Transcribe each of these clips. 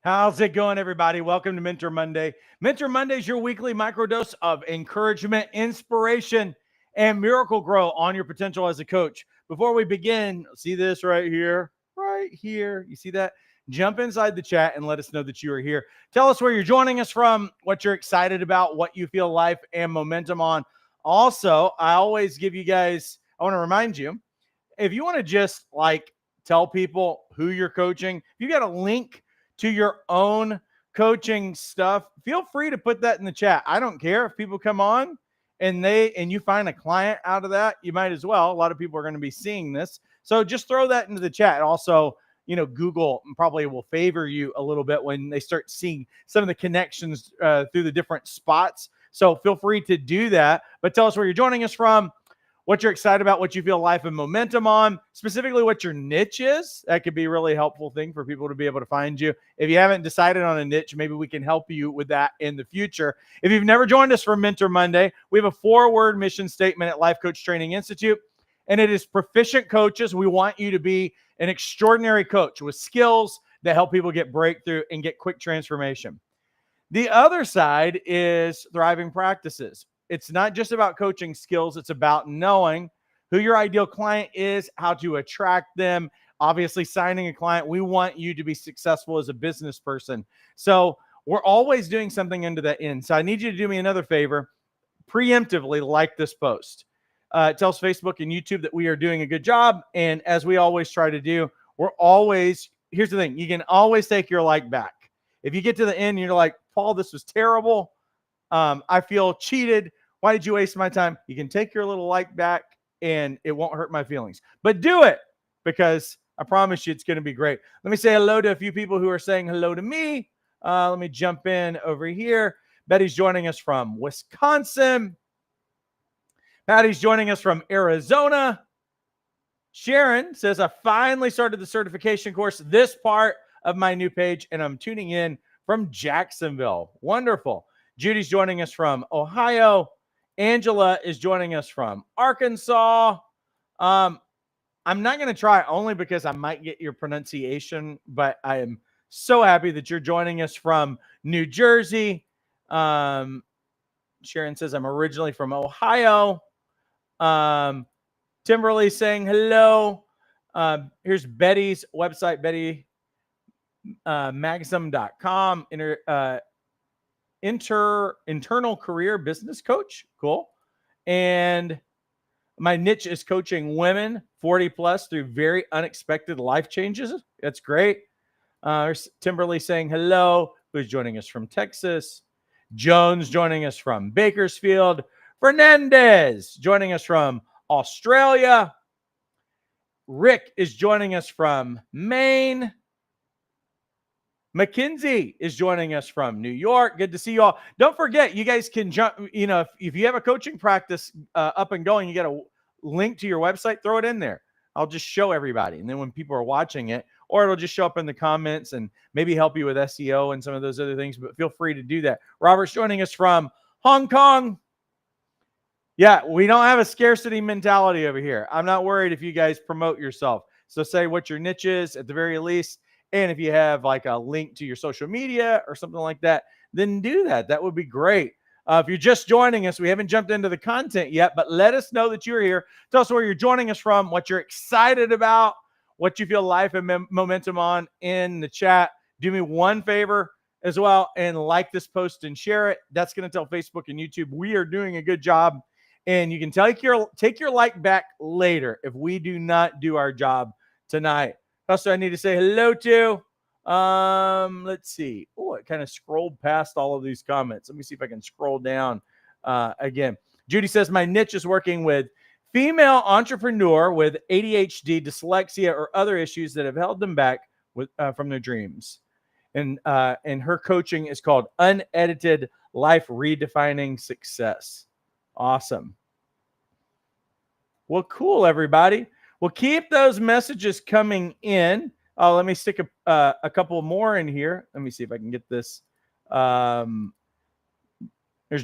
How's it going, everybody? Welcome to Mentor Monday. Mentor Monday is your weekly microdose of encouragement, inspiration, and miracle grow on your potential as a coach. Before we begin, see this right here, right here. You see that? Jump inside the chat and let us know that you are here. Tell us where you're joining us from, what you're excited about, what you feel life and momentum on. Also, I always give you guys, I want to remind you, if you want to just like tell people who you're coaching, if you got a link to your own coaching stuff, feel free to put that in the chat. I don't care if people come on and you find a client out of that, you might as well. A lot of people are going to be seeing this. So just throw that into the chat. Also, Google probably will favor you a little bit when they start seeing some of the connections through the different spots. So feel free to do that, but tell us where you're joining us from, what you're excited about, what you feel life and momentum on, specifically what your niche is. That could be a really helpful thing for people to be able to find you. If you haven't decided on a niche, maybe we can help you with that in the future. If you've never joined us for Mentor Monday, we have a 4-word mission statement at Life Coach Training Institute, and it is proficient coaches. We want you to be an extraordinary coach with skills that help people get breakthrough and get quick transformation. The other side is thriving practices. It's not just about coaching skills. It's about knowing who your ideal client is, how to attract them. Obviously, signing a client, we want you to be successful as a business person. So we're always doing something into that end. So I need you to do me another favor. Preemptively like this post. It tells Facebook and YouTube that we are doing a good job. And as we always try to do, here's the thing. You can always take your like back. If you get to the end and you're like, Paul, this was terrible. I feel cheated. Why did you waste my time? You can take your little like back and it won't hurt my feelings. But do it, because I promise you it's going to be great. Let me say hello to a few people who are saying hello to me. Let me jump in over here. Betty's joining us from Wisconsin. Patty's joining us from Arizona. Sharon says, I finally started the certification course, this part of my new page, and I'm tuning in from Jacksonville. Wonderful. Judy's joining us from Ohio. Angela is joining us from Arkansas. I'm not going to try only because I might get your pronunciation, but I am so happy that you're joining us from New Jersey. Sharon says, I'm originally from Ohio. Timberly saying hello. Here's Betty's website, bettymaxim.com. Internal career business coach. Cool. And my niche is coaching women 40 plus through very unexpected life changes. That's great. There's Timberly saying hello, who's joining us from Texas. Jones joining us from Bakersfield. Fernandez joining us from Australia. Rick is joining us from Maine. Mackenzie is joining us from New York. Good to see you all. Don't forget, you guys can jump, if you have a coaching practice up and going, you got a link to your website, throw it in there. I'll just show everybody. And then when people are watching it, or it'll just show up in the comments and maybe help you with SEO and some of those other things, but feel free to do that. Robert's joining us from Hong Kong. Yeah, we don't have a scarcity mentality over here. I'm not worried if you guys promote yourself. So say what your niche is at the very least. And if you have like a link to your social media or something like that, then do that. That would be great. If you're just joining us, we haven't jumped into the content yet, but let us know that you're here. Tell us where you're joining us from, what you're excited about, what you feel life and momentum on in the chat. Do me one favor as well and like this post and share it. That's going to tell Facebook and YouTube we are doing a good job. And you can take your like back later if we do not do our job tonight. Also, I need to say hello to, let's see. Oh, it kind of scrolled past all of these comments. Let me see if I can scroll down again. Judy says, my niche is working with female entrepreneur with ADHD, dyslexia, or other issues that have held them back from their dreams. And her coaching is called Unedited Life Redefining Success. Awesome. Well, cool, everybody. Well, keep those messages coming in. Let me stick a couple more in here. Let me see if I can get this. There's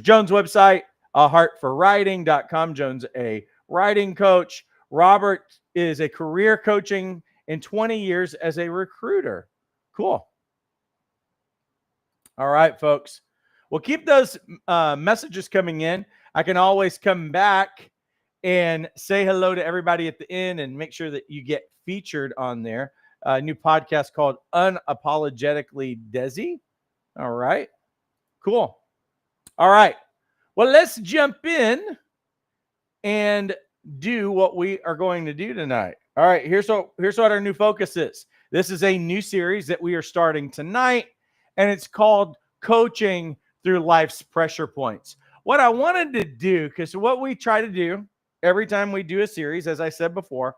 Joan's website, heartforwriting.com. Joan's a writing coach. Robert is a career coaching in 20 years as a recruiter. Cool. All right, folks. Well, keep those messages coming in. I can always come back and say hello to everybody at the end and make sure that you get featured on there. A new podcast called Unapologetically Desi. All right. Cool. All right. Well, let's jump in and do what we are going to do tonight. All right, here's what our new focus is. This is a new series that we are starting tonight, and it's called Coaching Through Life's Pressure Points. What I wanted to do, because what we try to do every time we do a series, as I said before,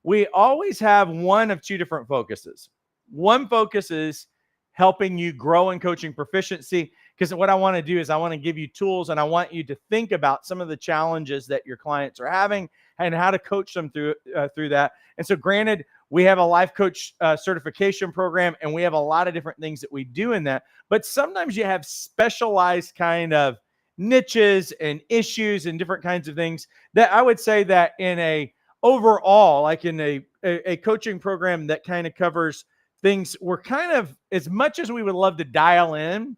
we always have one of two different focuses. One focus is helping you grow in coaching proficiency, because what I want to do is I want to give you tools, and I want you to think about some of the challenges that your clients are having and how to coach them through that. And so, granted, we have a life coach certification program, and we have a lot of different things that we do in that. But sometimes you have specialized kind of niches and issues and different kinds of things that I would say that in a overall, like in a coaching program that kind of covers things, we're kind of, as much as we would love to dial in,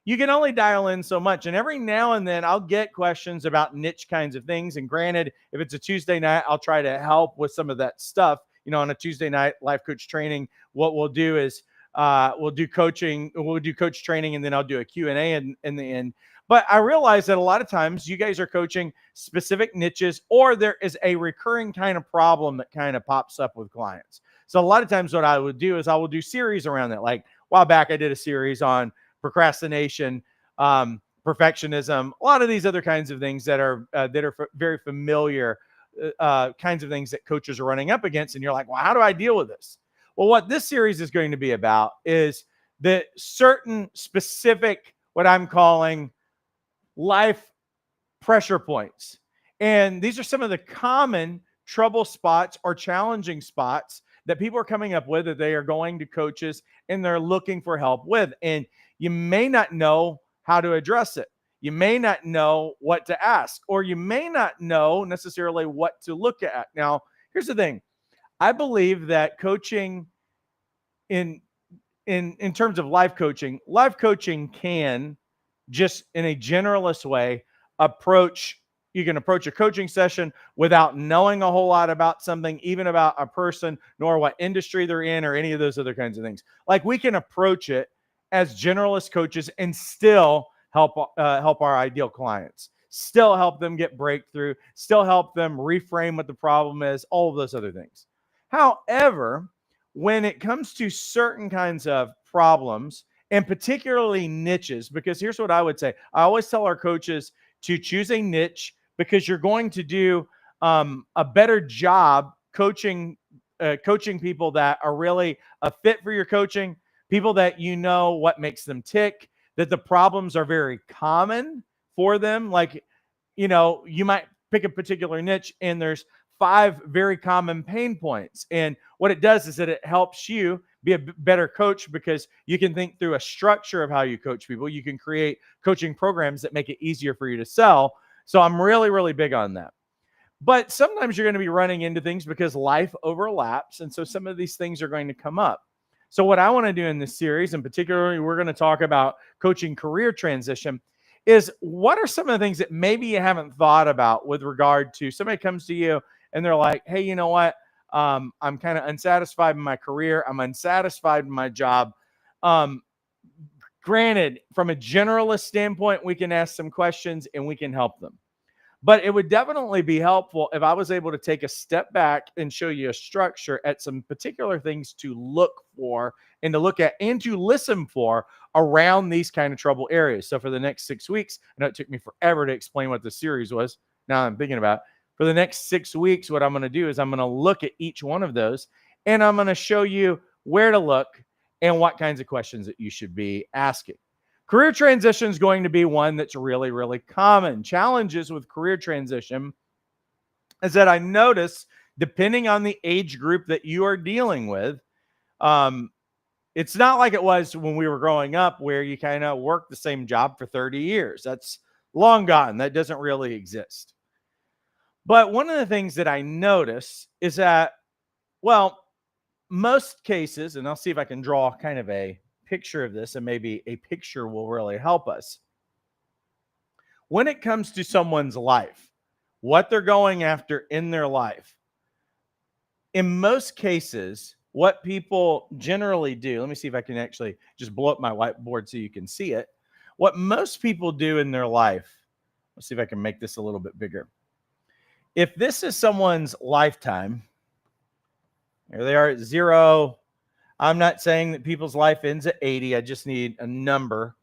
you can only dial in so much. And every now and then I'll get questions about niche kinds of things. And granted, if it's a Tuesday night, I'll try to help with some of that stuff. You know, on a Tuesday night life coach training, what we'll do is we'll do coach training, and then I'll do a Q&A in the end. But I realize that a lot of times you guys are coaching specific niches, or there is a recurring kind of problem that kind of pops up with clients. So a lot of times what I would do is I will do series around that. Like a while back, I did a series on procrastination, perfectionism, a lot of these other kinds of things that are very familiar kinds of things that coaches are running up against. And you're like, well, how do I deal with this? Well, what this series is going to be about is the certain specific, what I'm calling life pressure points. And these are some of the common trouble spots or challenging spots that people are coming up with that they are going to coaches and they're looking for help with. And you may not know how to address it. You may not know what to ask, or you may not know necessarily what to look at. Now, here's the thing. I believe that coaching in terms of life coaching can, just in a generalist way, you can approach a coaching session without knowing a whole lot about something, even about a person, nor what industry they're in or any of those other kinds of things. Like, we can approach it as generalist coaches and still help our ideal clients, still help them get breakthrough, still help them reframe what the problem is, all of those other things. However, when it comes to certain kinds of problems, and particularly niches, because here's what I would say. I always tell our coaches to choose a niche, because you're going to do a better job coaching people that are really a fit for your coaching, people that you know what makes them tick, that the problems are very common for them. Like, you know, you might pick a particular niche and there's 5 very common pain points. And what it does is that it helps you be a better coach, because you can think through a structure of how you coach people. You can create coaching programs that make it easier for you to sell. So I'm really, really big on that. But sometimes you're going to be running into things because life overlaps. And so some of these things are going to come up. So what I want to do in this series, and particularly we're going to talk about coaching career transition, is what are some of the things that maybe you haven't thought about with regard to somebody comes to you and they're like, hey, you know what? I'm kind of unsatisfied in my career. I'm unsatisfied in my job. Granted, from a generalist standpoint, we can ask some questions and we can help them. But it would definitely be helpful if I was able to take a step back and show you a structure at some particular things to look for and to look at and to listen for around these kind of trouble areas. So for the next 6 weeks, I know it took me forever to explain what the series was. Now I'm thinking about it. For the next 6 weeks, what I'm going to do is I'm going to look at each one of those, and I'm going to show you where to look and what kinds of questions that you should be asking. Career transition is going to be one that's really, really common. Challenges with career transition is that I notice, depending on the age group that you are dealing with, it's not like it was when we were growing up where you kind of worked the same job for 30 years. That's long gone. That doesn't really exist. But one of the things that I notice is that, well, most cases, and I'll see if I can draw kind of a picture of this, and maybe a picture will really help us. When it comes to someone's life, what they're going after in their life, in most cases, what people generally do, let me see if I can actually just blow up my whiteboard so you can see it. What most people do in their life, let's see if I can make this a little bit bigger. If this is someone's lifetime, here they are at 0. I'm not saying that people's life ends at 80. I just need a number.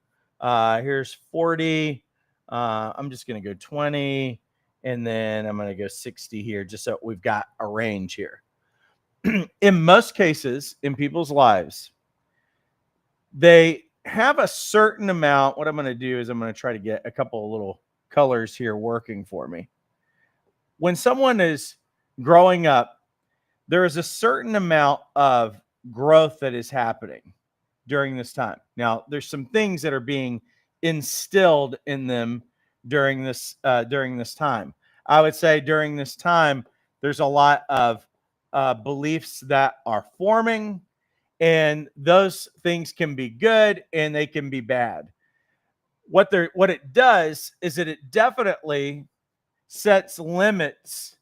Here's 40. I'm just going to go 20. And then I'm going to go 60 here, just so we've got a range here. In most cases, in people's lives, they have a certain amount. What I'm going to do is I'm going to try to get a couple of little colors here working for me. When someone is growing up, there is a certain amount of growth that is happening during this time. Now, there's some things that are being instilled in them during this time. I would say during this time, there's a lot of beliefs that are forming, and those things can be good and they can be bad. What it does is that it definitely sets limits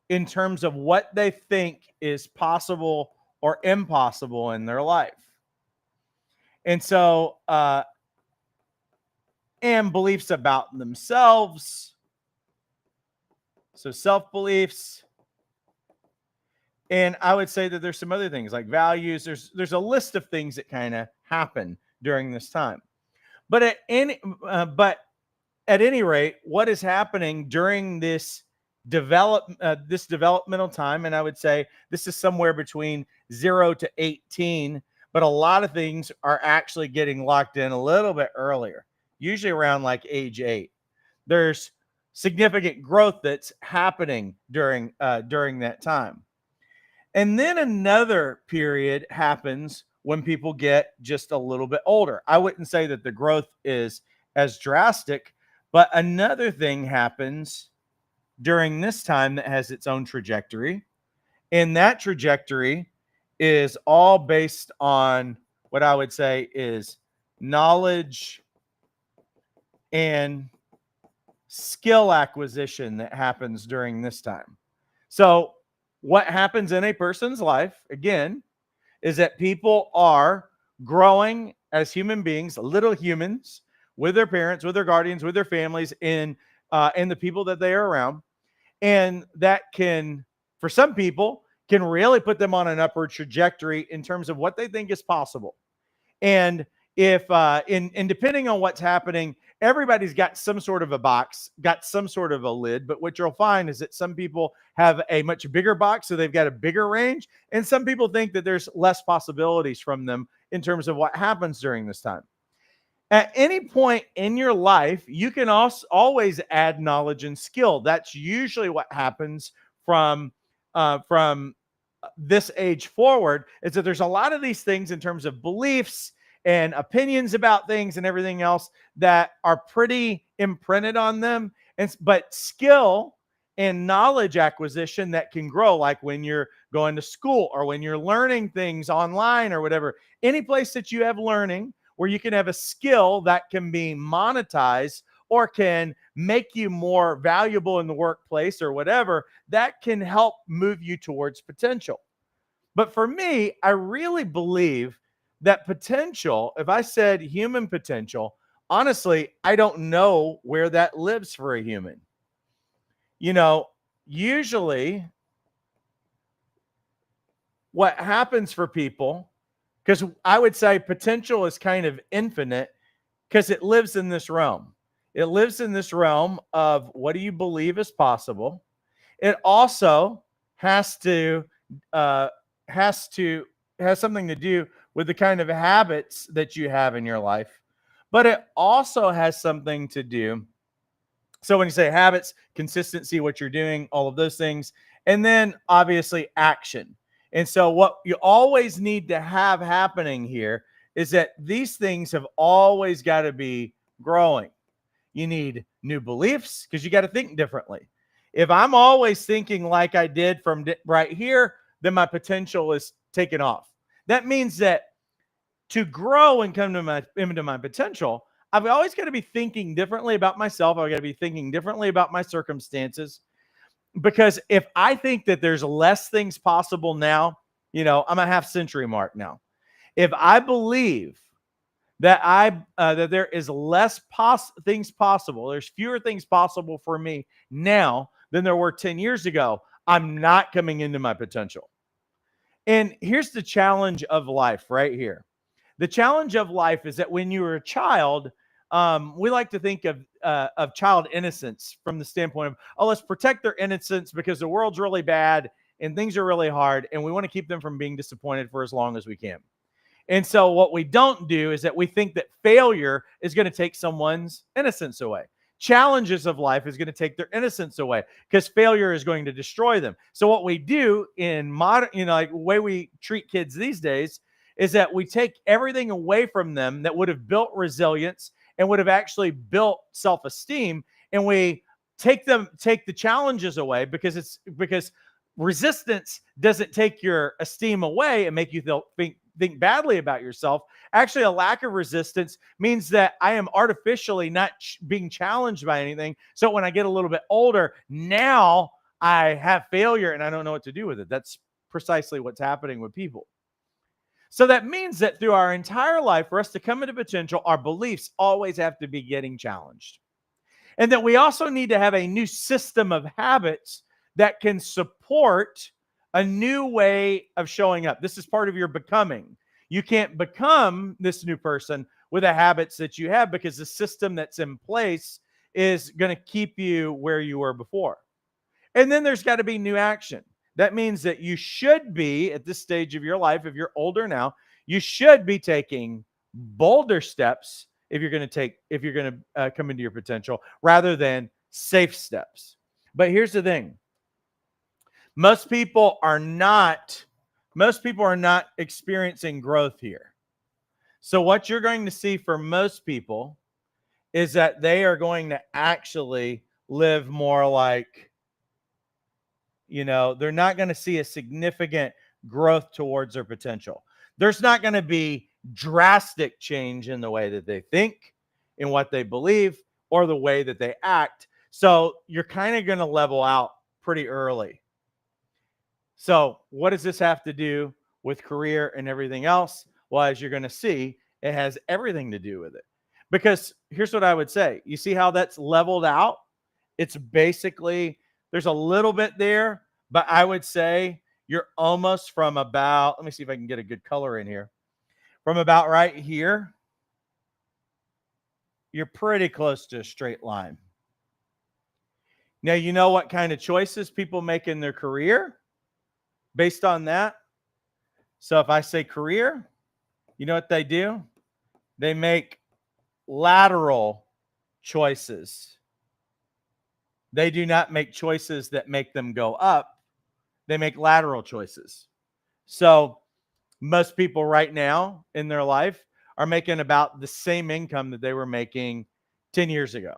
in terms of what they think is possible or impossible in their life. And so, and beliefs about themselves. So self-beliefs. And I would say that there's some other things like values. There's a list of things that kind of happen during this time. But at any rate, what is happening during this developmental time, and I would say this is somewhere between 0 to 18, but a lot of things are actually getting locked in a little bit earlier, usually around like age 8. There's significant growth that's happening during that time. And then another period happens when people get just a little bit older. I wouldn't say that the growth is as drastic, but another thing happens during this time that has its own trajectory. And that trajectory is all based on what I would say is knowledge and skill acquisition that happens during this time. So what happens in a person's life, again, is that people are growing as human beings, little humans, with their parents, with their guardians, with their families, and the people that they are around. And that can, for some people, can really put them on an upward trajectory in terms of what they think is possible. And if and depending on what's happening, everybody's got some sort of a box, got some sort of a lid. But what you'll find is that some people have a much bigger box, so they've got a bigger range. And some people think that there's less possibilities from them in terms of what happens during this time. At any point in your life, you can also always add knowledge and skill. That's usually what happens from this age forward, is that there's a lot of these things in terms of beliefs and opinions about things and everything else that are pretty imprinted on them. But skill and knowledge acquisition that can grow, like when you're going to school or when you're learning things online or whatever, any place that you have learning where you can have a skill that can be monetized or can make you more valuable in the workplace or whatever, that can help move you towards potential. But for me, I really believe that potential, if I said human potential, honestly, I don't know where that lives for a human. You know, usually what happens for people, because I would say potential is kind of infinite because it lives in this realm. It lives in this realm of what do you believe is possible. It also has something to do with the kind of habits that you have in your life. But it also has something to do. So when you say habits, consistency, what you're doing, all of those things, and then obviously action. And so what you always need to have happening here is that these things have always got to be growing. You need new beliefs because you got to think differently. If I'm always thinking like I did from right here, then my potential is taken off. That means that To grow and come to into my potential, I've always got to be thinking differently about myself. I've got to be thinking differently about my circumstances. Because if I think that there's less things possible now, I'm a half century mark now. If I believe that that there is less things possible, there's fewer things possible for me now than there were 10 years ago, I'm not coming into my potential. And here's the challenge of life right here. The challenge of life is that when you were a child, we like to think of child innocence from the standpoint of, oh, let's protect their innocence because the world's really bad and things are really hard, and we want to keep them from being disappointed for as long as we can. And so what we don't do is that we think that failure is going to take someone's innocence away. Challenges of life is going to take their innocence away because failure is going to destroy them. So what we do in modern, like the way we treat kids these days is that we take everything away from them that would have built resilience and would have actually built self-esteem, and we take the challenges away because resistance doesn't take your esteem away and make you think badly about yourself. Actually, a lack of resistance means that I am artificially not being challenged by anything. So when I get a little bit older, now I have failure and I don't know what to do with it. That's precisely what's happening with people. So that means that through our entire life, for us to come into potential, our beliefs always have to be getting challenged. And that we also need to have a new system of habits that can support a new way of showing up. This is part of your becoming. You can't become this new person with the habits that you have because the system that's in place is going to keep you where you were before. And then there's got to be new action. That means that you should be, at this stage of your life, if you're older now, you should be taking bolder steps if you're going to come into your potential rather than safe steps. But here's the thing. Most people are not experiencing growth here. So what you're going to see for most people is that they are going to actually live more like, they're not going to see a significant growth towards their potential. There's not going to be drastic change in the way that they think, in what they believe, or the way that they act. So you're kind of going to level out pretty early. So what does this have to do with career and everything else? Well, as you're going to see, it has everything to do with it. Because here's what I would say. You see how that's leveled out? It's basically, there's a little bit there, but I would say you're almost from about, let me see if I can get a good color in here. From about right here, you're pretty close to a straight line. Now, you know what kind of choices people make in their career based on that? So if I say career, you know what they do? They make lateral choices. They do not make choices that make them go up. They make lateral choices. So most people right now in their life are making about the same income that they were making 10 years ago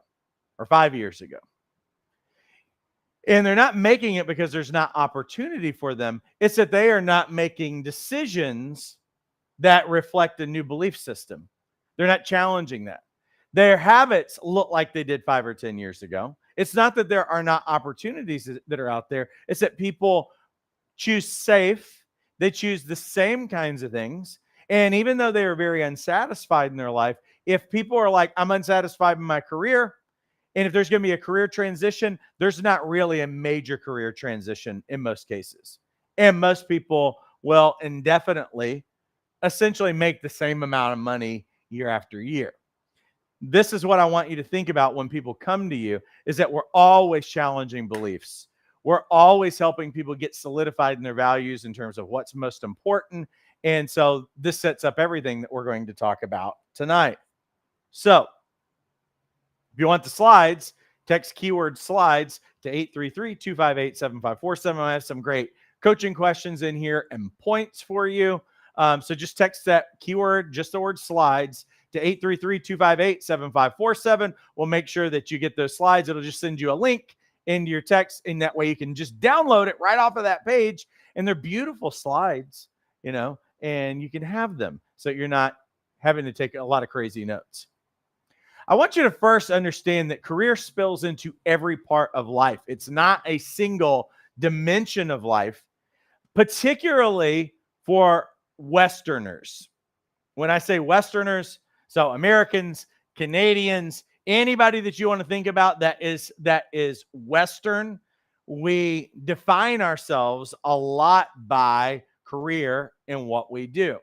or 5 years ago. And they're not making it because there's not opportunity for them. It's that they are not making decisions that reflect a new belief system. They're not challenging that. Their habits look like they did 5 or 10 years ago. It's not that there are not opportunities that are out there. It's that people choose safe. They choose the same kinds of things. And even though they are very unsatisfied in their life, if people are like, I'm unsatisfied in my career, and if there's going to be a career transition, there's not really a major career transition in most cases. And most people will indefinitely essentially make the same amount of money year after year. This is what I want you to think about when people come to you, is that we're always challenging beliefs. We're always helping people get solidified in their values in terms of what's most important. And so this sets up everything that we're going to talk about tonight. So if you want the slides, text keyword slides to 833-258-7547. I have some great coaching questions in here and points for you. So just text that keyword, just the word slides, to 833-258-7547. We'll make sure that you get those slides. It'll just send you a link into your text, and that way you can just download it right off of that page. And they're beautiful slides, and you can have them. so you're not having to take a lot of crazy notes. I want you to first understand that career spills into every part of life. It's not a single dimension of life, particularly for Westerners. When I say Westerners, so Americans, Canadians, anybody that you want to think about that is Western, we define ourselves a lot by career and what we do.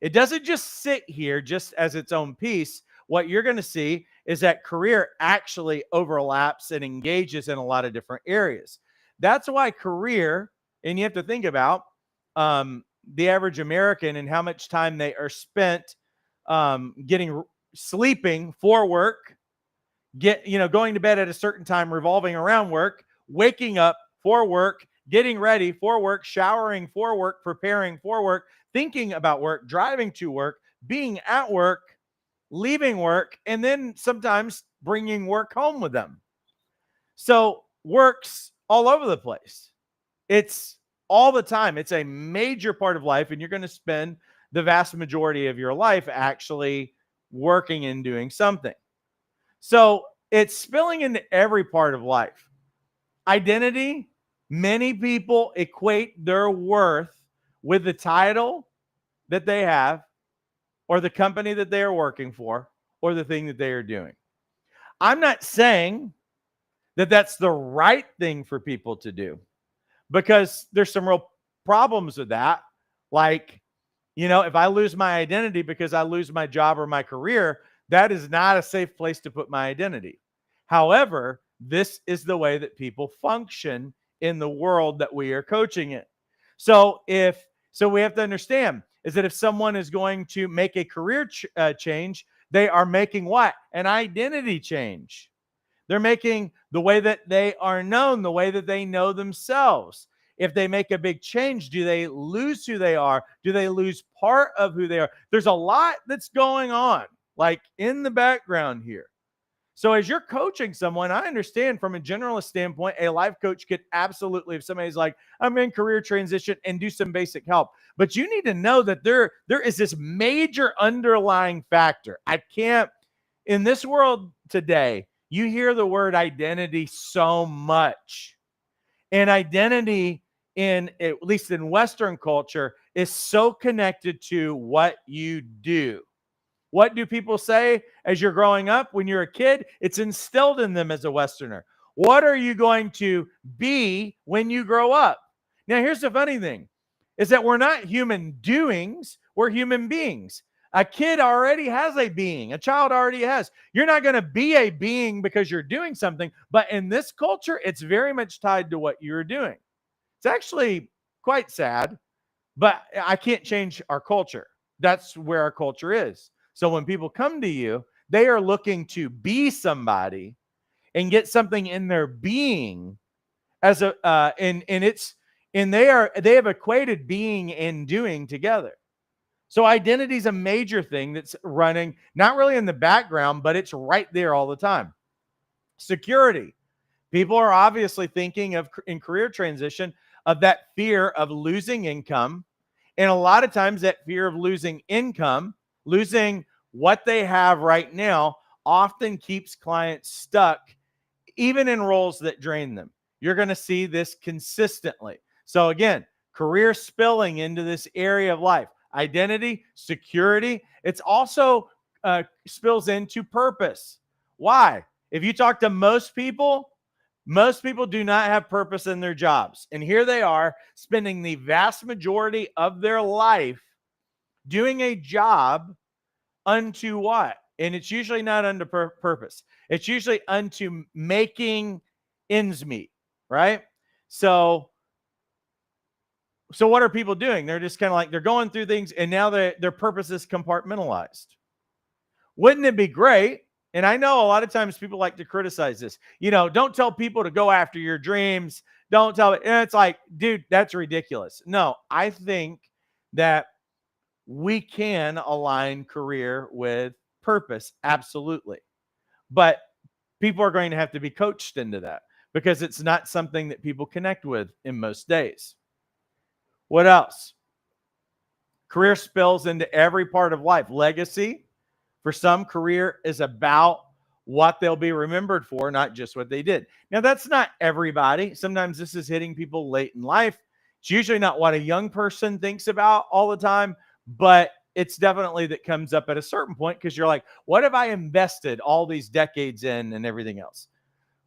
It doesn't just sit here just as its own piece. What you're going to see is that career actually overlaps and engages in a lot of different areas. That's why career, and you have to think about the average American and how much time they are spent sleeping for work, going to bed at a certain time, revolving around work, waking up for work, getting ready for work, showering for work, preparing for work, thinking about work, driving to work, being at work, leaving work, and then sometimes bringing work home with them. So work's all over the place. It's all the time. It's a major part of life, and you're going to spend the vast majority of your life actually working and doing something. So it's spilling into every part of life. Identity, many people equate their worth with the title that they have, or the company that they are working for, or the thing that they are doing. I'm not saying that that's the right thing for people to do, because there's some real problems with that. Like, if I lose my identity because I lose my job or my career, that is not a safe place to put my identity. However, this is the way that people function in the world that we are coaching in. So we have to understand is that if someone is going to make a career change, they are making what? An identity change. They're making the way that they are known, the way that they know themselves. If they make a big change, do they lose who they are? Do they lose part of who they are? There's a lot that's going on, like in the background here. So as you're coaching someone, I understand from a generalist standpoint, a life coach could absolutely, if somebody's like, I'm in career transition, and do some basic help. But you need to know that there is this major underlying factor. In this world today, you hear the word identity so much. And identity, at least in Western culture, is so connected to what you do. What do people say as you're growing up? When you're a kid, it's instilled in them as a Westerner. What are you going to be when you grow up? Now, here's the funny thing, is that we're not human doings, we're human beings. A kid already has a being. A child already has. You're not going to be a being because you're doing something, but in this culture, it's very much tied to what you're doing. It's actually quite sad, but I can't change our culture. That's where our culture is. So when people come to you, they are looking to be somebody and get something in their being as they have equated being and doing together. So identity is a major thing that's running, not really in the background, but it's right there all the time. Security. People are obviously thinking of, in career transition, of that fear of losing income. And a lot of times that fear of losing income, losing what they have right now, often keeps clients stuck, even in roles that drain them. You're going to see this consistently. So again, career spilling into this area of life. Identity, security. It's also spills into purpose. Why? If you talk to most people do not have purpose in their jobs. And here they are spending the vast majority of their life doing a job unto what? And it's usually not unto purpose. It's usually unto making ends meet, right? So what are people doing? They're just kind of like, they're going through things, and now their purpose is compartmentalized. Wouldn't it be great? And I know a lot of times people like to criticize this. Don't tell people to go after your dreams. Don't tell it. And it's like, dude, that's ridiculous. No, I think that we can align career with purpose. Absolutely. But people are going to have to be coached into that, because it's not something that people connect with in most days. What else? Career spills into every part of life. Legacy, for some, career is about what they'll be remembered for, not just what they did. Now, that's not everybody. Sometimes this is hitting people late in life. It's usually not what a young person thinks about all the time, but it's definitely that comes up at a certain point because you're like, what have I invested all these decades in and everything else?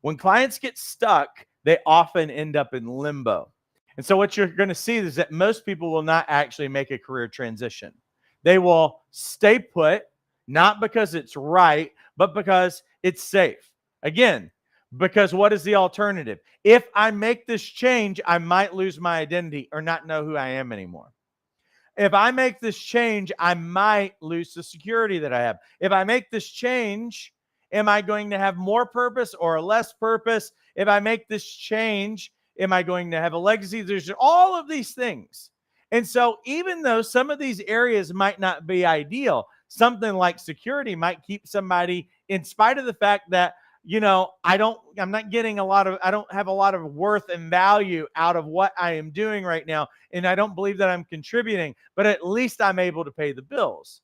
When clients get stuck, they often end up in limbo. And so what you're going to see is that most people will not actually make a career transition. They will stay put, not because it's right, but because it's safe. Again, because what is the alternative? If I make this change, I might lose my identity or not know who I am anymore. If I make this change, I might lose the security that I have. If I make this change, am I going to have more purpose or less purpose? If I make this change, am I going to have a legacy? There's all of these things. And so even though some of these areas might not be ideal, something like security might keep somebody, in spite of the fact that, I'm not getting I don't have a lot of worth and value out of what I am doing right now. And I don't believe that I'm contributing, but at least I'm able to pay the bills.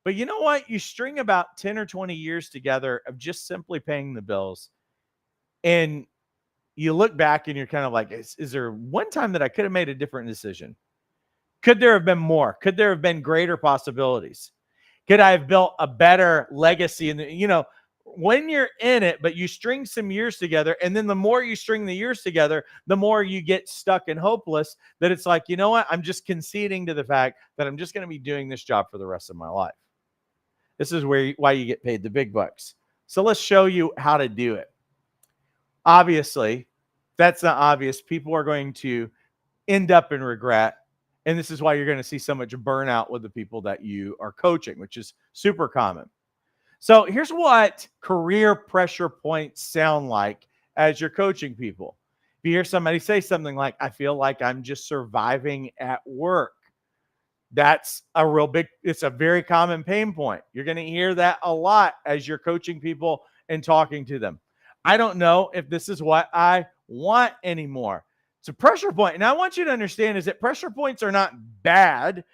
But you know what? You string about 10 or 20 years together of just simply paying the bills. And you look back and you're kind of like, is there one time that I could have made a different decision? Could there have been more? Could there have been greater possibilities? Could I have built a better legacy? And, when you're in it, but you string some years together, and then the more you string the years together, the more you get stuck and hopeless, that it's like, you know what? I'm just conceding to the fact that I'm just going to be doing this job for the rest of my life. This is why you get paid the big bucks. So let's show you how to do it. Obviously, if that's not obvious, people are going to end up in regret. And this is why you're going to see so much burnout with the people that you are coaching, which is super common. So here's what career pressure points sound like as you're coaching people. If you hear somebody say something like, I feel like I'm just surviving at work, that's it's a very common pain point. You're going to hear that a lot as you're coaching people and talking to them. I don't know if this is what I want anymore. It's a pressure point. And I want you to understand is that pressure points are not bad.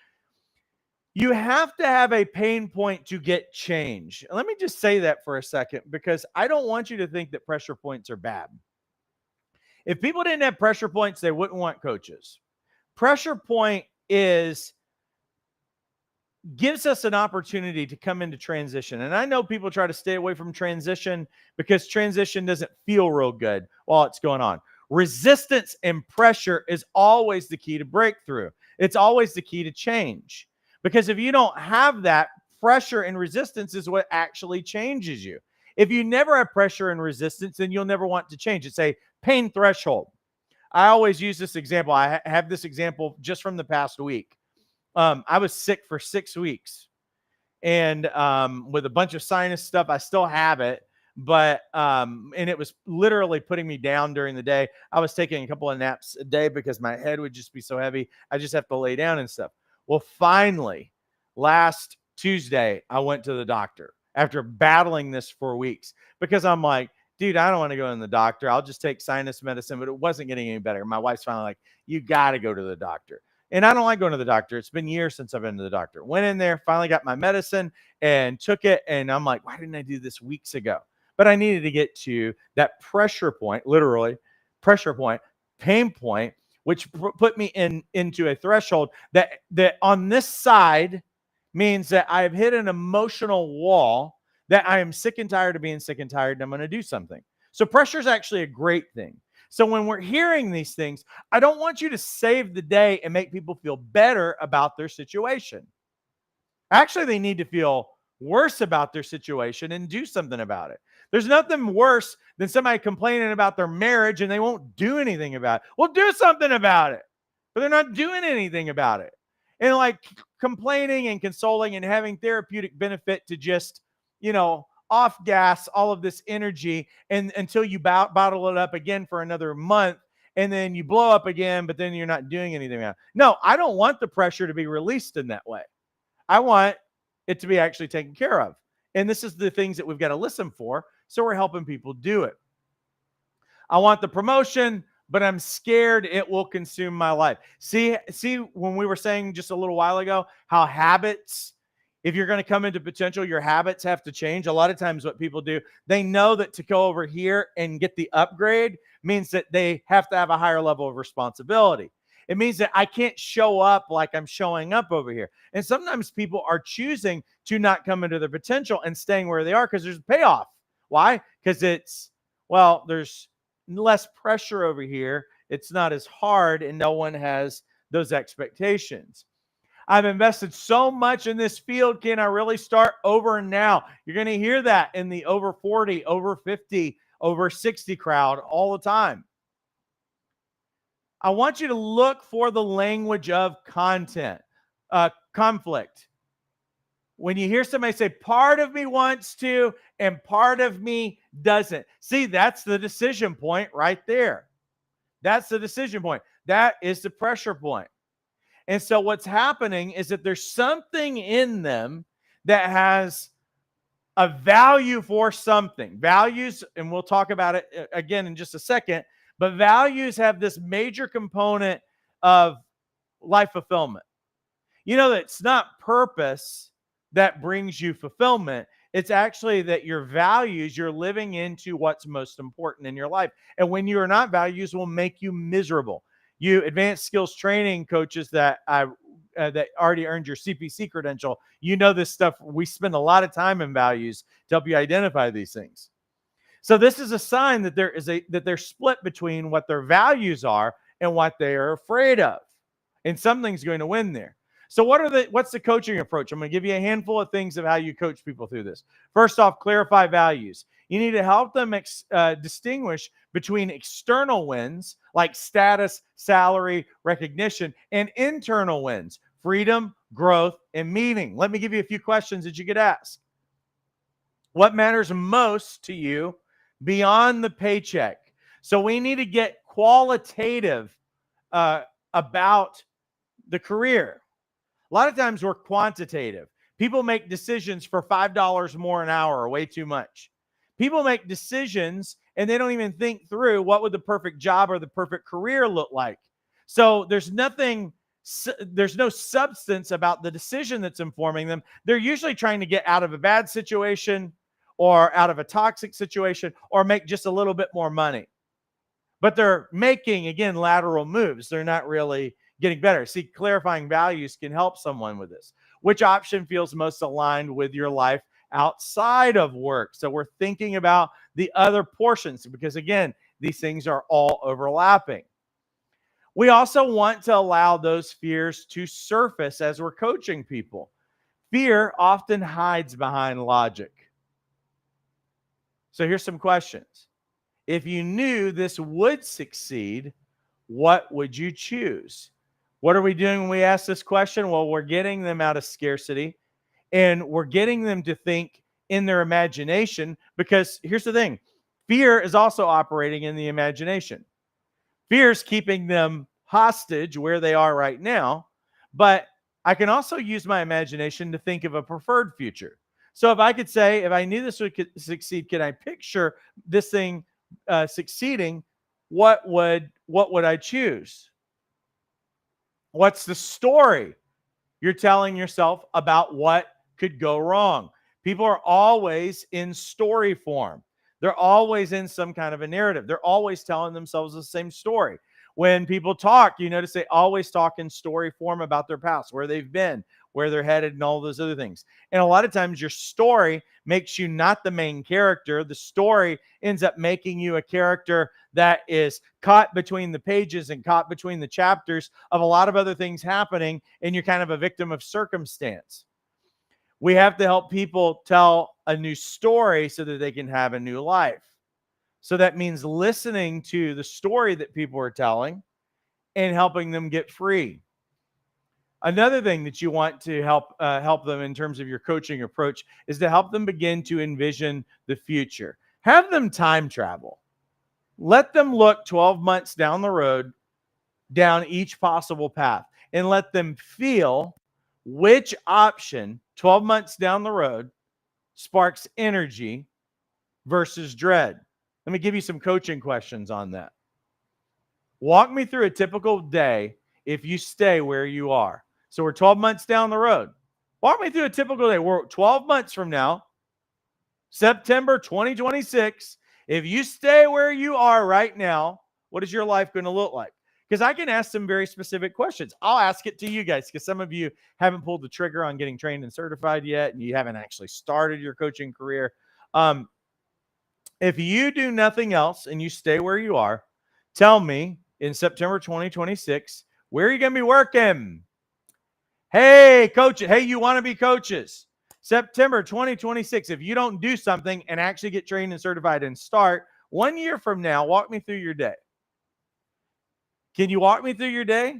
You have to have a pain point to get change. Let me just say that for a second, because I don't want you to think that pressure points are bad. If people didn't have pressure points, they wouldn't want coaches. Pressure point gives us an opportunity to come into transition. And I know people try to stay away from transition because transition doesn't feel real good while it's going on. Resistance and pressure is always the key to breakthrough. It's always the key to change. Because if you don't have that, pressure and resistance is what actually changes you. If you never have pressure and resistance, then you'll never want to change. It's a pain threshold. I always use this example. I have this example just from the past week. I was sick for 6 weeks and with a bunch of sinus stuff. I still have it, but and it was literally putting me down during the day. I was taking a couple of naps a day because my head would just be so heavy. I just have to lay down and stuff. Well, finally, last Tuesday, I went to the doctor after battling this for weeks because I'm like, dude, I don't want to go to the doctor. I'll just take sinus medicine, but it wasn't getting any better. My wife's finally like, you got to go to the doctor. And I don't like going to the doctor. It's been years since I've been to the doctor. Went in there, finally got my medicine and took it. And I'm like, why didn't I do this weeks ago? But I needed to get to that pressure point, literally pressure point, pain point, which put me into a threshold that on this side means that I've hit an emotional wall that I am sick and tired of being sick and tired, and I'm going to do something. So pressure is actually a great thing. So when we're hearing these things, I don't want you to save the day and make people feel better about their situation. Actually, they need to feel worse about their situation and do something about it. There's nothing worse than somebody complaining about their marriage and they won't do anything about it. Well, do something about it, but they're not doing anything about it. And like complaining and consoling and having therapeutic benefit to just, off gas all of this energy and until you bottle it up again for another month and then you blow up again, but then you're not doing anything about it. No, I don't want the pressure to be released in that way. I want it to be actually taken care of. And this is the things that we've got to listen for. So we're helping people do it. I want the promotion, but I'm scared it will consume my life. See when we were saying just a little while ago how habits, if you're going to come into potential, your habits have to change. A lot of times what people do, they know that to go over here and get the upgrade means that they have to have a higher level of responsibility. It means that I can't show up like I'm showing up over here. And sometimes people are choosing to not come into their potential and staying where they are because there's a payoff. Why? Because there's less pressure over here. It's not as hard and no one has those expectations. I've invested so much in this field. Can I really start over now? You're going to hear that in the over 40, over 50, over 60 crowd all the time. I want you to look for the language of conflict. When you hear somebody say, part of me wants to and part of me doesn't. See, that's the decision point right there. That's the decision point. That is the pressure point. And so what's happening is that there's something in them that has a value for something. Values, and we'll talk about it again in just a second, but values have this major component of life fulfillment. You know, that it's not purpose that brings you fulfillment. It's actually that your values, you're living into what's most important in your life. And when you are not, values will make you miserable. You advanced skills training coaches that that already earned your CPC credential, you know this stuff. We spend a lot of time in values to help you identify these things. So this is a sign that they're split between what their values are and what they are afraid of. And something's going to win there. So what's the coaching approach? I'm going to give you a handful of things of how you coach people through this. First off, clarify values. You need to help them distinguish between external wins like status, salary, recognition, and internal wins, freedom, growth, and meaning. Let me give you a few questions that you could ask. What matters most to you beyond the paycheck? So we need to get qualitative about the career. A lot of times we're quantitative. People make decisions for $5 more an hour, way too much. People make decisions and they don't even think through what would the perfect job or the perfect career look like. So there's no substance about the decision that's informing them. They're usually trying to get out of a bad situation or out of a toxic situation or make just a little bit more money. But they're making, again, lateral moves. They're not really getting better. See, clarifying values can help someone with this. Which option feels most aligned with your life outside of work? So we're thinking about the other portions because, again, these things are all overlapping. We also want to allow those fears to surface as we're coaching people. Fear often hides behind logic. So here's some questions. If you knew this would succeed, what would you choose? What are we doing when we ask this question? Well, we're getting them out of scarcity and we're getting them to think in their imagination because here's the thing. Fear is also operating in the imagination. Fear is keeping them hostage where they are right now, but I can also use my imagination to think of a preferred future. So if I could say, if I knew this would succeed, can I picture this thing succeeding? What would I choose? What's the story you're telling yourself about what could go wrong? People are always in story form. They're always in some kind of a narrative. They're always telling themselves the same story. When people talk, you notice they always talk in story form about their past, where they've been, where they're headed, and all those other things. And a lot of times your story makes you not the main character. The story ends up making you a character that is caught between the pages and caught between the chapters of a lot of other things happening, and you're kind of a victim of circumstance. We have to help people tell a new story so that they can have a new life. So that means listening to the story that people are telling and helping them get free. Another thing that you want to help them in terms of your coaching approach is to help them begin to envision the future. Have them time travel. Let them look 12 months down the road, down each possible path, and let them feel which option 12 months down the road sparks energy versus dread. Let me give you some coaching questions on that. Walk me through a typical day if you stay where you are. So we're 12 months down the road. Walk me through a typical day. We're 12 months from now, September 2026. If you stay where you are right now, what is your life going to look like? Because I can ask some very specific questions. I'll ask it to you guys because some of you haven't pulled the trigger on getting trained and certified yet, and you haven't actually started your coaching career. If you do nothing else and you stay where you are, tell me in September 2026, where are you going to be working? Hey, coach. Hey, you want to be coaches? September 2026. If you don't do something and actually get trained and certified and start 1 year from now, walk me through your day. Can you walk me through your day?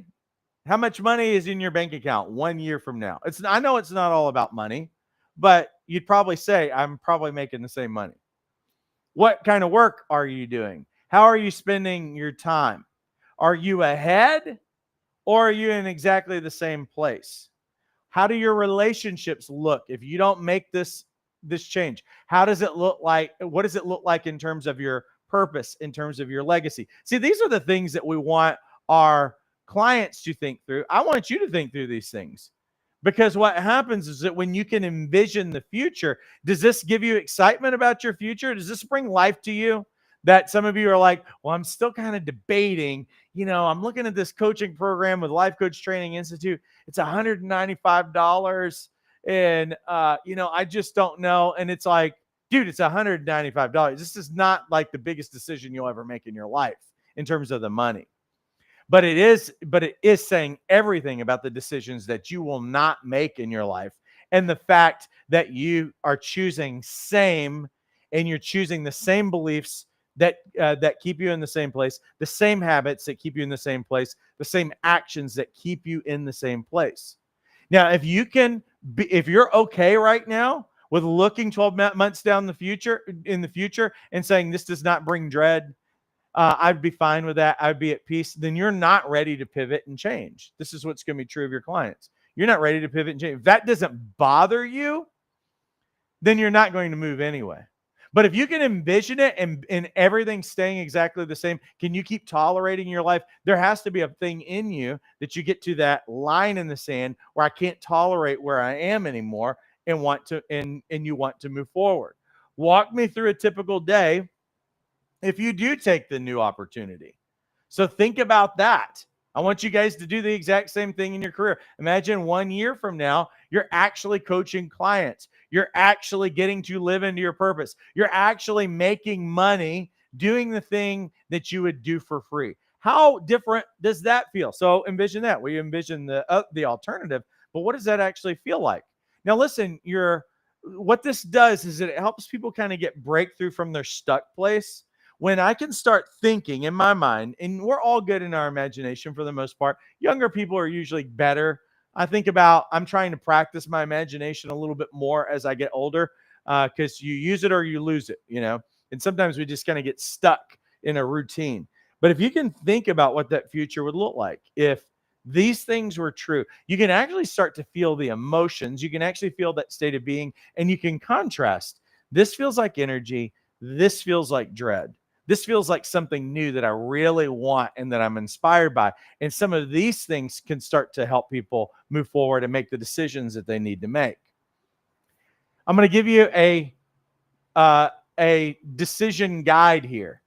How much money is in your bank account 1 year from now? I know it's not all about money, but you'd probably say, I'm probably making the same money. What kind of work are you doing? How are you spending your time? Are you ahead or are you in exactly the same place? How do your relationships look if you don't make this change? How does it look like? What does it look like in terms of your purpose, in terms of your legacy? See, these are the things that we want our clients to think through. I want you to think through these things. Because what happens is that when you can envision the future, does this give you excitement about your future? Does this bring life to you? That some of you are like, well, I'm still kind of debating. I'm looking at this coaching program with Life Coach Training Institute. It's $195. And, I just don't know. And it's like, dude, it's $195. This is not like the biggest decision you'll ever make in your life in terms of the money. But it is saying everything about the decisions that you will not make in your life, and the fact that you are choosing and you're choosing the same beliefs that keep you in the same place, the same habits that keep you in the same place, the same actions that keep you in the same place. Now, if you're okay right now with looking 12 months down the future and saying this does not bring dread, I'd be fine with that. I'd be at peace. Then you're not ready to pivot and change. This is what's going to be true of your clients. You're not ready to pivot and change. If that doesn't bother you, then you're not going to move anyway. But if you can envision it and everything staying exactly the same, can you keep tolerating your life? There has to be a thing in you that you get to that line in the sand where I can't tolerate where I am anymore and you want to move forward. Walk me through a typical day if you do take the new opportunity. So think about that. I want you guys to do the exact same thing in your career. Imagine 1 year from now, you're actually coaching clients. You're actually getting to live into your purpose. You're actually making money doing the thing that you would do for free. How different does that feel? So envision that. We envision the alternative, but what does that actually feel like? Now, listen, what this does is it helps people kind of get breakthrough from their stuck place. When I can start thinking in my mind, and we're all good in our imagination for the most part. Younger people are usually better. I'm trying to practice my imagination a little bit more as I get older, because you use it or you lose it, and sometimes we just kind of get stuck in a routine. But if you can think about what that future would look like, if these things were true, you can actually start to feel the emotions. You can actually feel that state of being, and you can contrast. This feels like energy. This feels like dread. This feels like something new that I really want and that I'm inspired by. And some of these things can start to help people move forward and make the decisions that they need to make. I'm going to give you a decision guide here.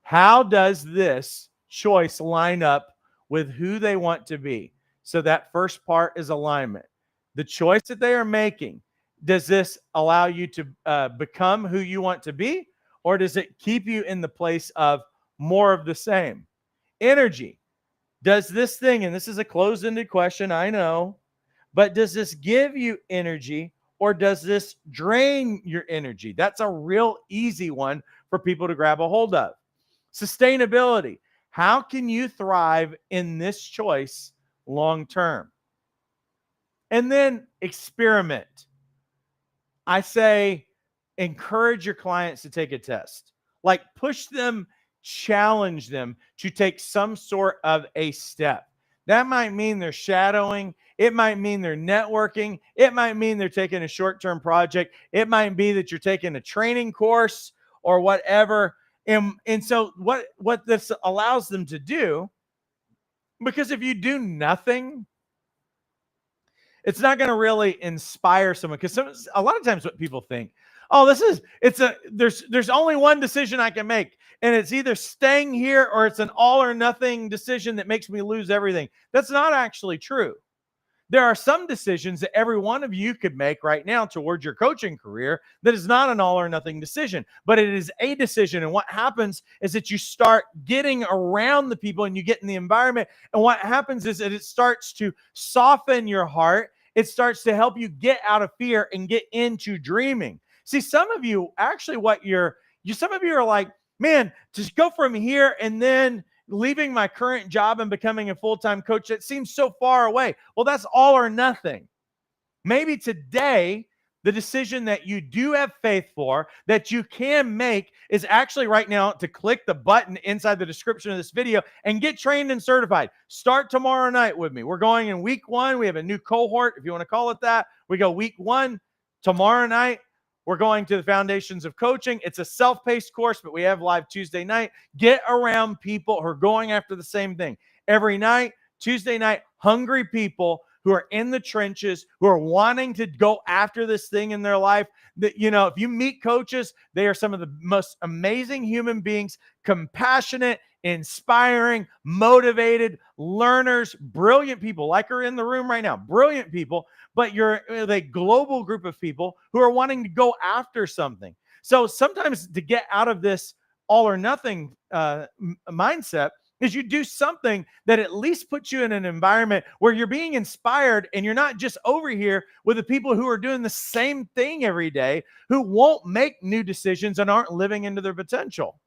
How does this choice line up with who they want to be? So that first part is alignment. The choice that they are making, does this allow you to become who you want to be? Or does it keep you in the place of more of the same? Energy. Does this thing, and this is a closed-ended question, I know, but does this give you energy or does this drain your energy? That's a real easy one for people to grab a hold of. Sustainability. How can you thrive in this choice long term? And then experiment. I say, encourage your clients to take a test. Like push them, challenge them to take some sort of a step. That might mean they're shadowing. It might mean they're networking. It might mean they're taking a short-term project. It might be that you're taking a training course or whatever. And so what this allows them to do, because if you do nothing, it's not going to really inspire someone. Because a lot of times what people think, oh, there's only one decision I can make, and it's either staying here or it's an all or nothing decision that makes me lose everything. That's not actually true. There are some decisions that every one of you could make right now towards your coaching career that is not an all or nothing decision, but it is a decision. And what happens is that you start getting around the people and you get in the environment. And what happens is that it starts to soften your heart. It starts to help you get out of fear and get into dreaming. See, some of you actually, some of you are like, man, just go from here and then leaving my current job and becoming a full-time coach, that seems so far away. Well, that's all or nothing. Maybe today, the decision that you do have faith for, that you can make, is actually right now to click the button inside the description of this video and get trained and certified. Start tomorrow night with me. We're going in week 1. We have a new cohort, if you want to call it that. We go week 1 tomorrow night. We're going to the foundations of coaching. It's a self-paced course, but we have live Tuesday night. Get around people who are going after the same thing. Every night, Tuesday night, hungry people who are in the trenches, who are wanting to go after this thing in their life. That, if you meet coaches, they are some of the most amazing human beings, compassionate, inspiring, motivated, learners, brilliant people, like are in the room right now, brilliant people, but you're a global group of people who are wanting to go after something. So sometimes to get out of this all or nothing mindset is you do something that at least puts you in an environment where you're being inspired, and you're not just over here with the people who are doing the same thing every day, who won't make new decisions and aren't living into their potential.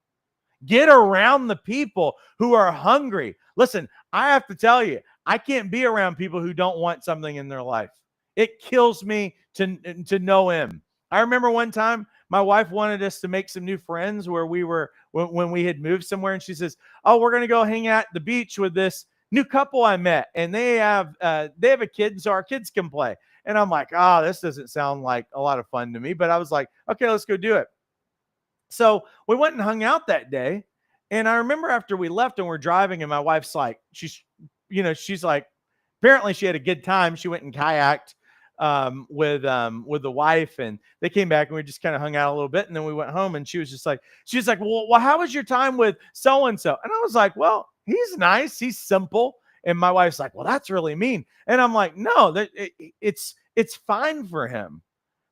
Get around the people who are hungry. Listen, I have to tell you, I can't be around people who don't want something in their life. It kills me to no end. I remember one time my wife wanted us to make some new friends where we were when we had moved somewhere, and she says, "Oh, we're going to go hang out at the beach with this new couple I met, and they have a kid, so our kids can play." And I'm like, "Oh, this doesn't sound like a lot of fun to me," but I was like, "Okay, let's go do it." So we went and hung out that day. And I remember after we left and we're driving, and my wife's like, she's like, apparently she had a good time. She went and kayaked with the wife, and they came back and we just kind of hung out a little bit. And then we went home, and she was like, well, how was your time with so-and-so? And I was like, well, he's nice. He's simple. And my wife's like, well, that's really mean. And I'm like, no, it's fine for him,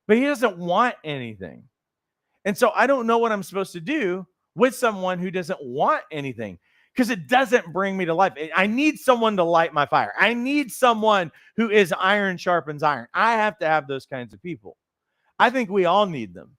but he doesn't want anything. And so I don't know what I'm supposed to do with someone who doesn't want anything, because it doesn't bring me to life. I need someone to light my fire. I need someone who is iron sharpens iron. I have to have those kinds of people. I think we all need them,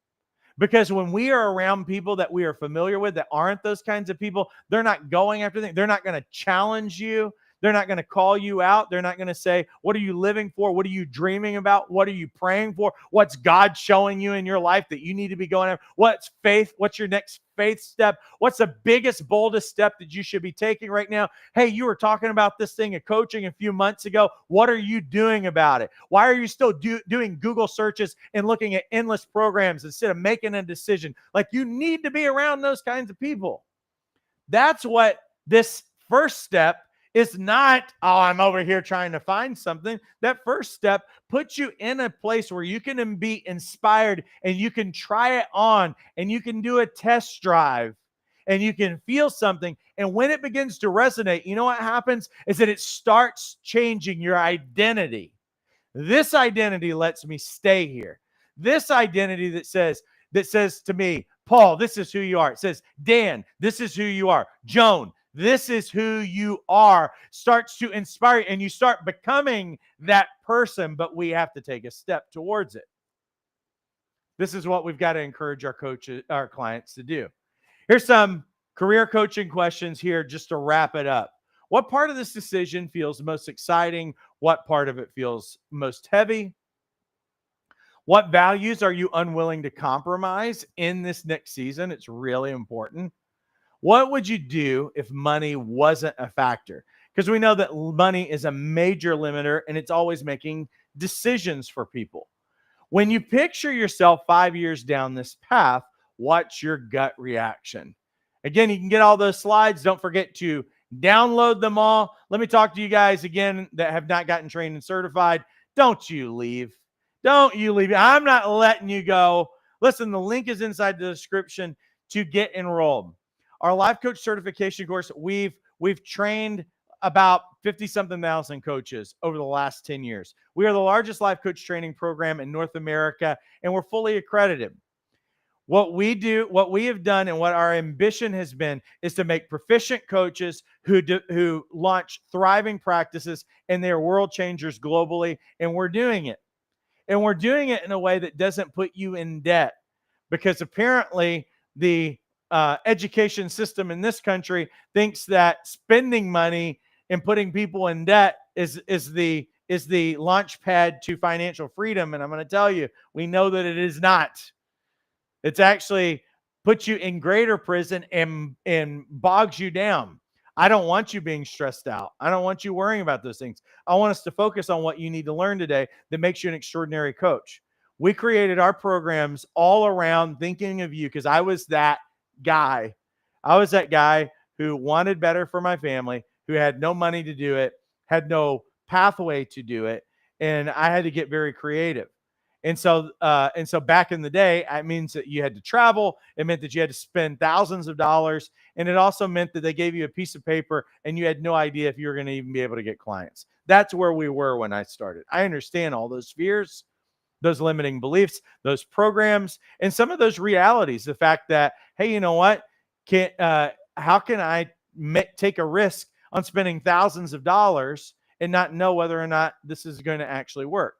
because when we are around people that we are familiar with that aren't those kinds of people, they're not going after things. They're not going to challenge you. They're not going to call you out. They're not going to say, what are you living for? What are you dreaming about? What are you praying for? What's God showing you in your life that you need to be going after? What's faith? What's your next faith step? What's the biggest, boldest step that you should be taking right now? Hey, you were talking about this thing at coaching a few months ago. What are you doing about it? Why are you still doing Google searches and looking at endless programs instead of making a decision? Like, you need to be around those kinds of people. That's what this first step is not, oh, I'm over here trying to find something. That first step puts you in a place where you can be inspired, and you can try it on, and you can do a test drive, and you can feel something. And when it begins to resonate, you know what happens is that it starts changing your identity. This identity lets me stay here. This identity that says to me, Paul, this is who you are. It says, Dan, this is who you are. Joan, this is who you are, starts to inspire you, and you start becoming that person, but we have to take a step towards it. This is what we've got to encourage our clients to do. Here's some career coaching questions here just to wrap it up. What part of this decision feels most exciting? What part of it feels most heavy? What values are you unwilling to compromise in this next season? It's really important. What would you do if money wasn't a factor? Because we know that money is a major limiter, and it's always making decisions for people. When you picture yourself 5 years down this path, what's your gut reaction? Again, you can get all those slides. Don't forget to download them all. Let me talk to you guys again that have not gotten trained and certified. Don't you leave. Don't you leave. I'm not letting you go. Listen, the link is inside the description to get enrolled. Our life coach certification course, we've trained about 50-something thousand coaches over the last 10 years. We are the largest life coach training program in North America, and we're fully accredited. What we have done, and what our ambition has been, is to make proficient coaches who launch thriving practices, and they are world changers globally, and we're doing it. And we're doing it in a way that doesn't put you in debt, because apparently the education system in this country thinks that spending money and putting people in debt is the launch pad to financial freedom. And I'm going to tell you, we know that it is not. It's actually puts you in greater prison and bogs you down. I don't want you being stressed out. I don't want you worrying about those things. I want us to focus on what you need to learn today that makes you an extraordinary coach. We created our programs all around thinking of you, because I was that guy. I was that guy who wanted better for my family, who had no money to do it, had no pathway to do it, and I had to get very creative. And so back in the day, it means that you had to travel. It meant that you had to spend thousands of dollars. And it also meant that they gave you a piece of paper and you had no idea if you were going to even be able to get clients. That's where we were when I started. I understand all those fears, those limiting beliefs, those programs, and some of those realities. The fact that, hey, you know what? How can I take a risk on spending thousands of dollars and not know whether or not this is going to actually work?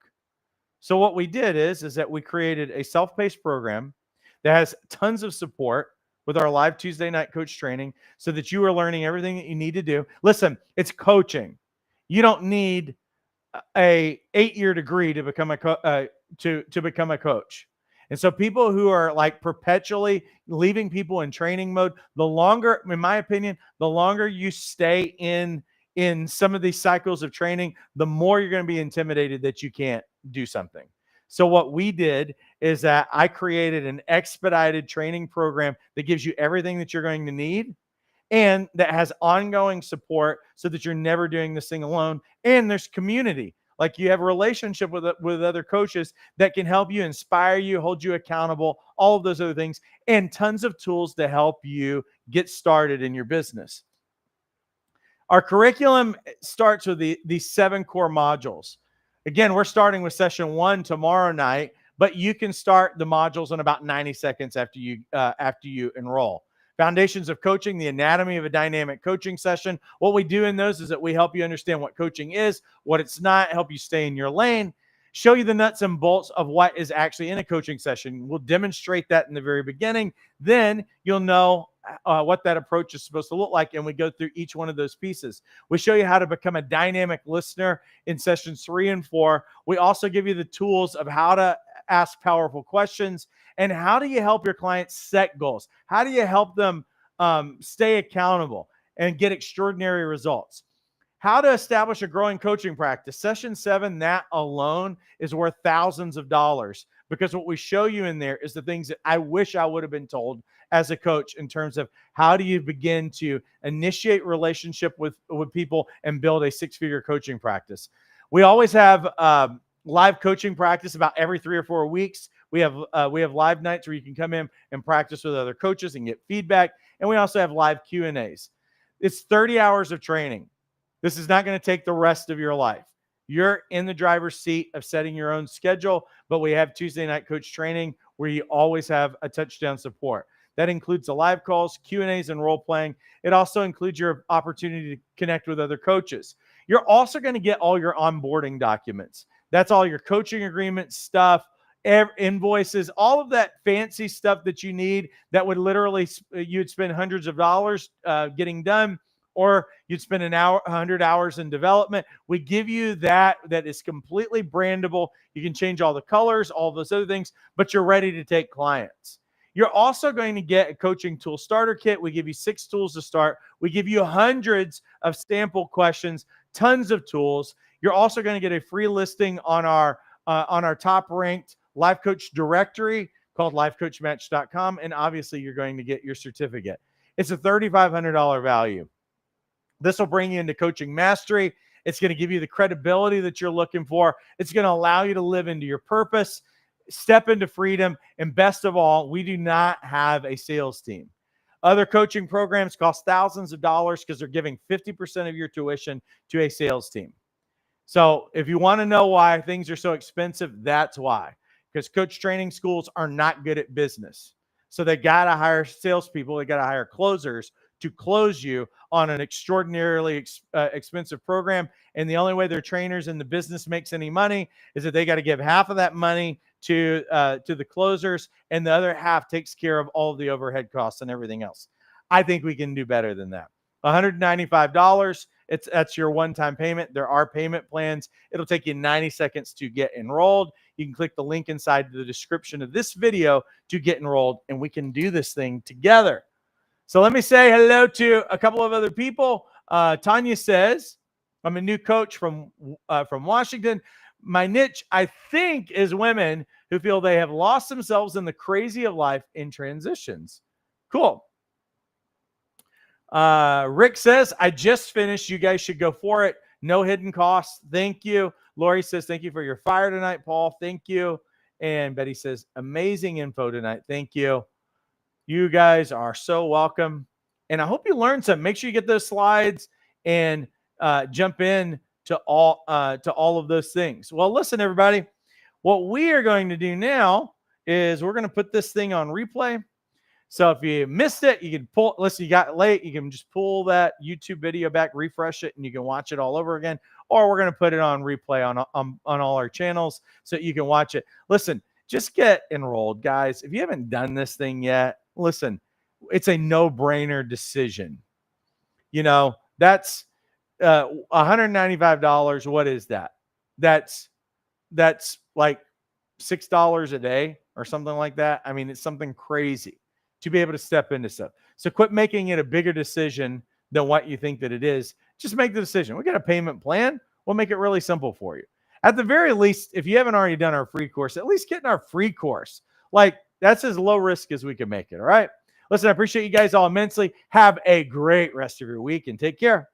So what we did is that we created a self-paced program that has tons of support with our live Tuesday night coach training, so that you are learning everything that you need to do. Listen, it's coaching. You don't need a 8-year degree to become to become a coach. And so people who are like perpetually leaving people in training mode, the longer, in my opinion, the longer you stay in some of these cycles of training, the more you're going to be intimidated that you can't do something. So what we did is that I created an expedited training program that gives you everything that you're going to need, and that has ongoing support, so that you're never doing this thing alone. And there's community. Like, you have a relationship with other coaches that can help you, inspire you, hold you accountable, all of those other things, and tons of tools to help you get started in your business. Our curriculum starts with these 7 core modules. Again, we're starting with session 1 tomorrow night, but you can start the modules in about 90 seconds after you enroll. Foundations of Coaching, the anatomy of a dynamic coaching session. What we do in those is that we help you understand what coaching is, what it's not, help you stay in your lane, show you the nuts and bolts of what is actually in a coaching session. We'll demonstrate that in the very beginning. Then you'll know what that approach is supposed to look like, and we go through each one of those pieces. We show you how to become a dynamic listener in sessions 3 and 4. We also give you the tools of how to ask powerful questions, and how do you help your clients set goals? How do you help them stay accountable and get extraordinary results? How to establish a growing coaching practice. Session 7, that alone is worth thousands of dollars, because what we show you in there is the things that I wish I would have been told as a coach, in terms of how do you begin to initiate relationship with people and build a 6-figure coaching practice. We always have live coaching practice about every 3 or 4 weeks. We have live nights where you can come in and practice with other coaches and get feedback. And we also have live Q&As. It's 30 hours of training. This is not going to take the rest of your life. You're in the driver's seat of setting your own schedule, but we have Tuesday night coach training where you always have a touchdown support. That includes the live calls, Q&As, and role playing. It also includes your opportunity to connect with other coaches. You're also going to get all your onboarding documents. That's all your coaching agreement stuff, invoices, all of that fancy stuff that you need that would literally, you'd spend hundreds of dollars getting done, or you'd spend 100 hours in development. We give you that is completely brandable. You can change all the colors, all those other things, but you're ready to take clients. You're also going to get a coaching tool starter kit. We give you 6 tools to start. We give you hundreds of sample questions, tons of tools. You're also going to get a free listing on our top ranked life coach directory called lifecoachmatch.com. And obviously you're going to get your certificate. It's a $3,500 value. This will bring you into coaching mastery. It's going to give you the credibility that you're looking for. It's going to allow you to live into your purpose, step into freedom, and best of all, we do not have a sales team. Other coaching programs cost thousands of dollars because they're giving 50% of your tuition to a sales team. So if you want to know why things are so expensive, that's why. Because coach training schools are not good at business. So they got to hire salespeople. They got to hire closers to close you on an extraordinarily expensive program. And the only way their trainers in the business makes any money is that they got to give half of that money to the closers, and the other half takes care of all of the overhead costs and everything else. I think we can do better than that. $195. That's your one-time payment. There are payment plans. It'll take you 90 seconds to get enrolled. You can click the link inside the description of this video to get enrolled, and we can do this thing together. So let me say hello to a couple of other people. Tanya says, I'm a new coach from Washington. My niche, I think, is women who feel they have lost themselves in the crazy of life in transitions. Cool. Rick says, I just finished. You guys should go for it. No hidden costs. Thank you. Lori says, thank you for your fire tonight, Paul. Thank you. And Betty says, amazing info tonight. Thank you. You guys are so welcome. And I hope you learned something. Make sure you get those slides and jump in to all of those things. Well, listen, everybody, what we are going to do now is we're going to put this thing on replay. So if you missed it, you can pull, listen, you got late, you can just pull that YouTube video back, refresh it, and you can watch it all over again. Or we're going to put it on replay on all our channels so you can watch it. Listen, just get enrolled, guys. If you haven't done this thing yet, listen, it's a no-brainer decision. You know, that's $195. What is that? That's like $6 a day or something like that. I mean, it's something crazy to be able to step into stuff. So quit making it a bigger decision than what you think that it is. Just make the decision. We got a payment plan. We'll make it really simple for you. At the very least, if you haven't already done our free course, at least get in our free course. Like, that's as low risk as we can make it. All right. Listen, I appreciate you guys all immensely. Have a great rest of your week and take care.